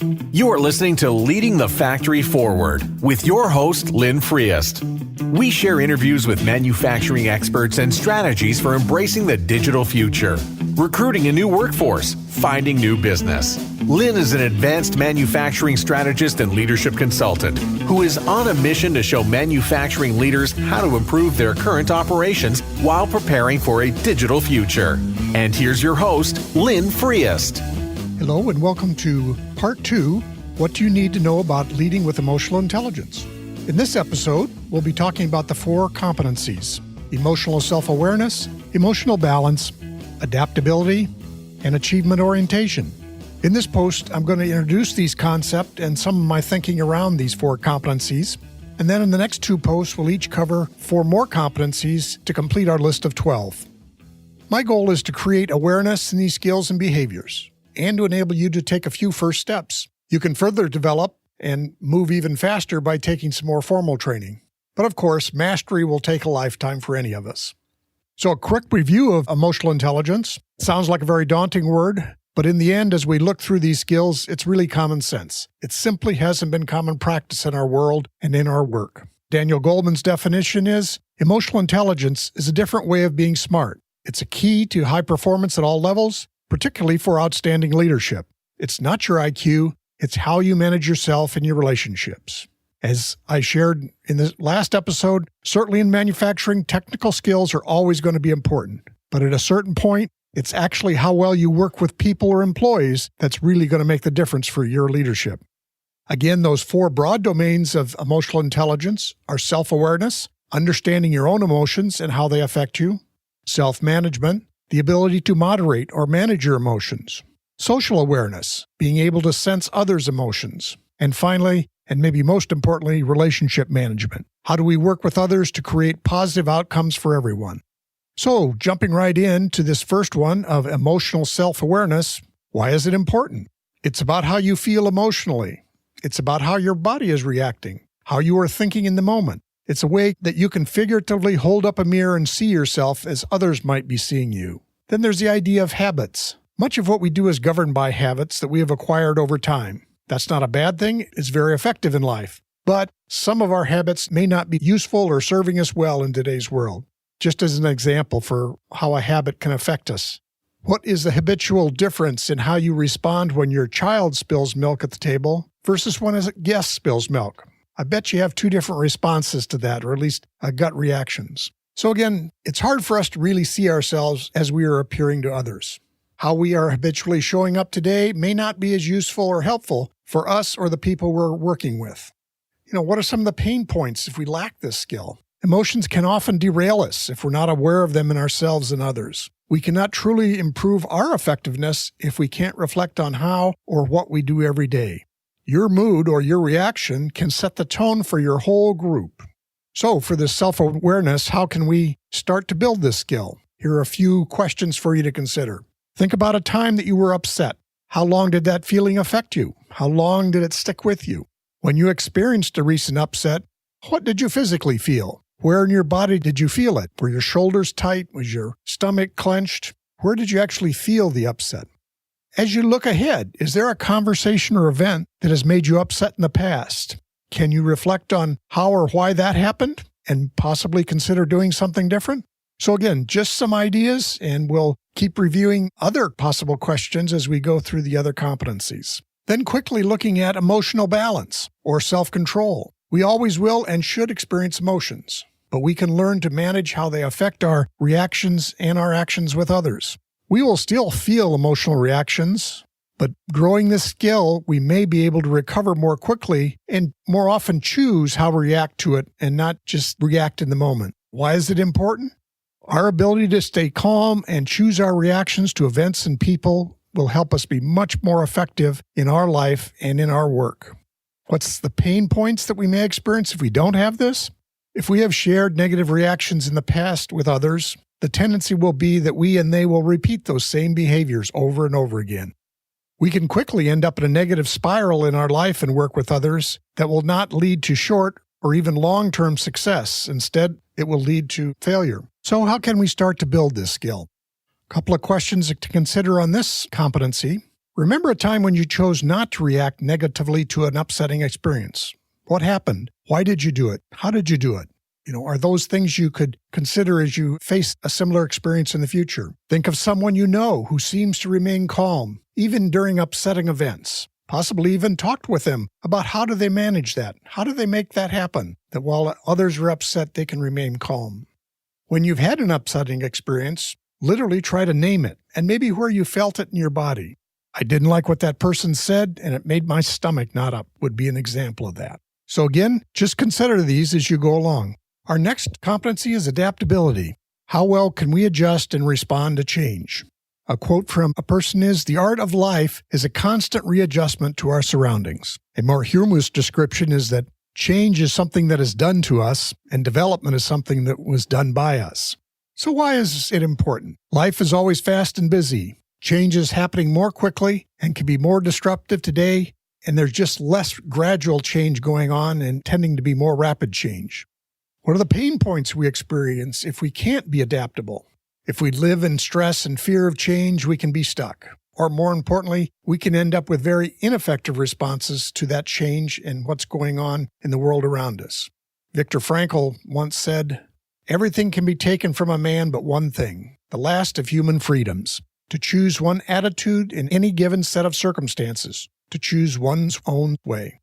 You are listening to Leading the Factory Forward with your host, Lynn Friest. We share interviews with manufacturing experts and strategies for embracing the digital future, recruiting a new workforce, finding new business. Lynn is an advanced manufacturing strategist and leadership consultant who is on a mission to show manufacturing leaders how to improve their current operations while preparing for a digital future. And here's your host, Lynn Friest. Hello and welcome to Part 2, What Do You Need to Know About Leading with Emotional Intelligence? In this episode, we'll be talking about the 4 competencies: emotional self-awareness, emotional balance, adaptability, and achievement orientation. In this post, I'm going to introduce these concepts and some of my thinking around these 4 competencies. And then in the next 2 posts, we'll each cover 4 more competencies to complete our list of 12. My goal is to create awareness in these skills and behaviors, and to enable you to take a few first steps. You can further develop and move even faster by taking some more formal training. But of course, mastery will take a lifetime for any of us. So a quick review of emotional intelligence. Sounds like a very daunting word, but in the end, as we look through these skills, it's really common sense. It simply hasn't been common practice in our world and in our work. Daniel Goleman's definition is, emotional intelligence is a different way of being smart. It's a key to high performance at all levels, particularly for outstanding leadership. It's not your IQ, it's how you manage yourself and your relationships. As I shared in the last episode, certainly in manufacturing, technical skills are always going to be important. But at a certain point, it's actually how well you work with people or employees that's really going to make the difference for your leadership. Again, those 4 broad domains of emotional intelligence are self-awareness, understanding your own emotions and how they affect you; self-management, the ability to moderate or manage your emotions; social awareness, being able to sense others' emotions; and finally, and maybe most importantly, relationship management. How do we work with others to create positive outcomes for everyone? So, jumping right into this first one of emotional self-awareness, why is it important? It's about how you feel emotionally. It's about how your body is reacting, how you are thinking in the moment. It's a way that you can figuratively hold up a mirror and see yourself as others might be seeing you. Then there's the idea of habits. Much of what we do is governed by habits that we have acquired over time. That's not a bad thing. It's very effective in life. But some of our habits may not be useful or serving us well in today's world. Just as an example for how a habit can affect us. What is the habitual difference in how you respond when your child spills milk at the table versus when a guest spills milk? I bet you have 2 different responses to that, or at least gut reactions. So again, it's hard for us to really see ourselves as we are appearing to others. How we are habitually showing up today may not be as useful or helpful for us or the people we're working with. What are some of the pain points if we lack this skill? Emotions can often derail us if we're not aware of them in ourselves and others. We cannot truly improve our effectiveness if we can't reflect on how or what we do every day. Your mood or your reaction can set the tone for your whole group. So for this self-awareness, how can we start to build this skill? Here are a few questions for you to consider. Think about a time that you were upset. How long did that feeling affect you? How long did it stick with you? When you experienced a recent upset, what did you physically feel? Where in your body did you feel it? Were your shoulders tight? Was your stomach clenched? Where did you actually feel the upset? As you look ahead, is there a conversation or event that has made you upset in the past? Can you reflect on how or why that happened and possibly consider doing something different? So again, just some ideas, and we'll keep reviewing other possible questions as we go through the other competencies. Then quickly looking at emotional balance or self-control. We always will and should experience emotions, but we can learn to manage how they affect our reactions and our actions with others. We will still feel emotional reactions, but growing this skill, we may be able to recover more quickly and more often choose how to react to it and not just react in the moment. Why is it important? Our ability to stay calm and choose our reactions to events and people will help us be much more effective in our life and in our work. What's the pain points that we may experience if we don't have this? If we have shared negative reactions in the past with others, the tendency will be that we and they will repeat those same behaviors over and over again. We can quickly end up in a negative spiral in our life and work with others that will not lead to short or even long-term success. Instead, it will lead to failure. So how can we start to build this skill? A couple of questions to consider on this competency. Remember a time when you chose not to react negatively to an upsetting experience. What happened? Why did you do it? How did you do it? Are those things you could consider as you face a similar experience in the future? Think of someone you know who seems to remain calm, even during upsetting events. Possibly even talked with them about how do they manage that? How do they make that happen? That while others are upset, they can remain calm. When you've had an upsetting experience, literally try to name it and maybe where you felt it in your body. I didn't like what that person said, and it made my stomach knot up would be an example of that. So again, just consider these as you go along. Our next competency is adaptability. How well can we adjust and respond to change? A quote from a person is, "The art of life is a constant readjustment to our surroundings." A more humorous description is that change is something that is done to us, and development is something that was done by us. So why is it important? Life is always fast and busy. Change is happening more quickly and can be more disruptive today, and there's just less gradual change going on and tending to be more rapid change. What are the pain points we experience if we can't be adaptable? If we live in stress and fear of change, we can be stuck. Or more importantly, we can end up with very ineffective responses to that change and what's going on in the world around us. Viktor Frankl once said, "Everything can be taken from a man but one thing, the last of human freedoms. To choose one attitude in any given set of circumstances, to choose one's own way."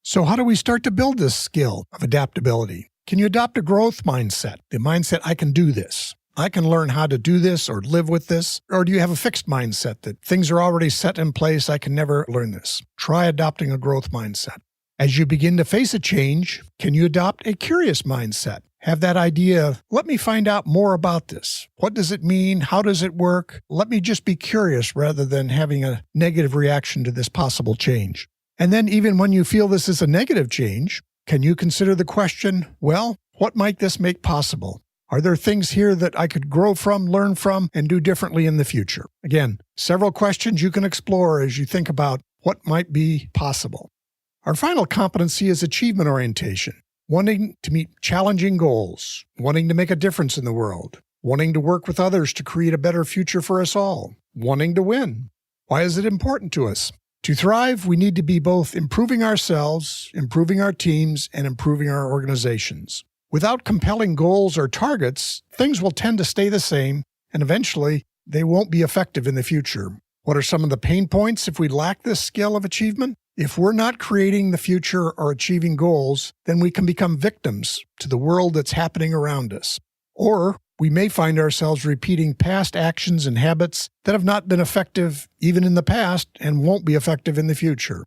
So how do we start to build this skill of adaptability? Can you adopt a growth mindset? The mindset, I can do this. I can learn how to do this or live with this. Or do you have a fixed mindset that things are already set in place, I can never learn this? Try adopting a growth mindset. As you begin to face a change, can you adopt a curious mindset? Have that idea, let me find out more about this. What does it mean? How does it work? Let me just be curious rather than having a negative reaction to this possible change. And then even when you feel this is a negative change, can you consider the question, well, what might this make possible? Are there things here that I could grow from, learn from, and do differently in the future? Again, several questions you can explore as you think about what might be possible. Our final competency is achievement orientation. Wanting to meet challenging goals, wanting to make a difference in the world, wanting to work with others to create a better future for us all, wanting to win. Why is it important to us? To thrive, we need to be both improving ourselves, improving our teams, and improving our organizations. Without compelling goals or targets, things will tend to stay the same, and eventually, they won't be effective in the future. What are some of the pain points if we lack this skill of achievement? If we're not creating the future or achieving goals, then we can become victims to the world that's happening around us. Or we may find ourselves repeating past actions and habits that have not been effective even in the past and won't be effective in the future.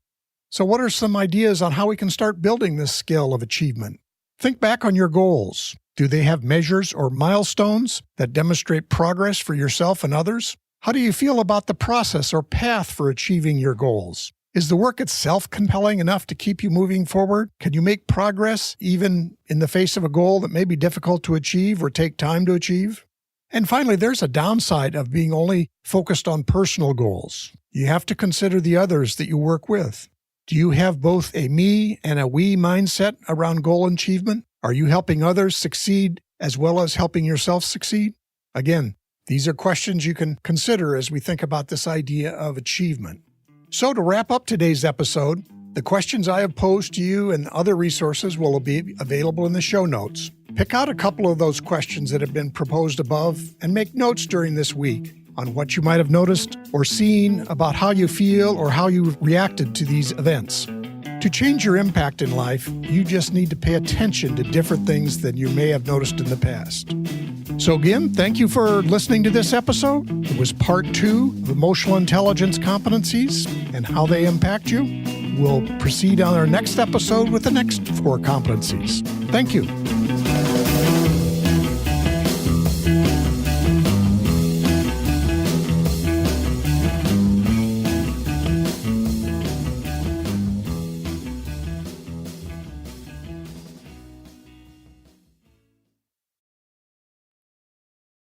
So what are some ideas on how we can start building this skill of achievement? Think back on your goals. Do they have measures or milestones that demonstrate progress for yourself and others? How do you feel about the process or path for achieving your goals? Is the work itself compelling enough to keep you moving forward? Can you make progress even in the face of a goal that may be difficult to achieve or take time to achieve? And finally, there's a downside of being only focused on personal goals. You have to consider the others that you work with. Do you have both a me and a we mindset around goal achievement? Are you helping others succeed as well as helping yourself succeed? Again, these are questions you can consider as we think about this idea of achievement. So to wrap up today's episode, the questions I have posed to you and other resources will be available in the show notes. Pick out a couple of those questions that have been proposed above and make notes during this week on what you might have noticed or seen about how you feel or how you reacted to these events. To change your impact in life, you just need to pay attention to different things than you may have noticed in the past. So again, thank you for listening to this episode. It was part 2 of emotional intelligence competencies and how they impact you. We'll proceed on our next episode with the next 4 competencies. Thank you.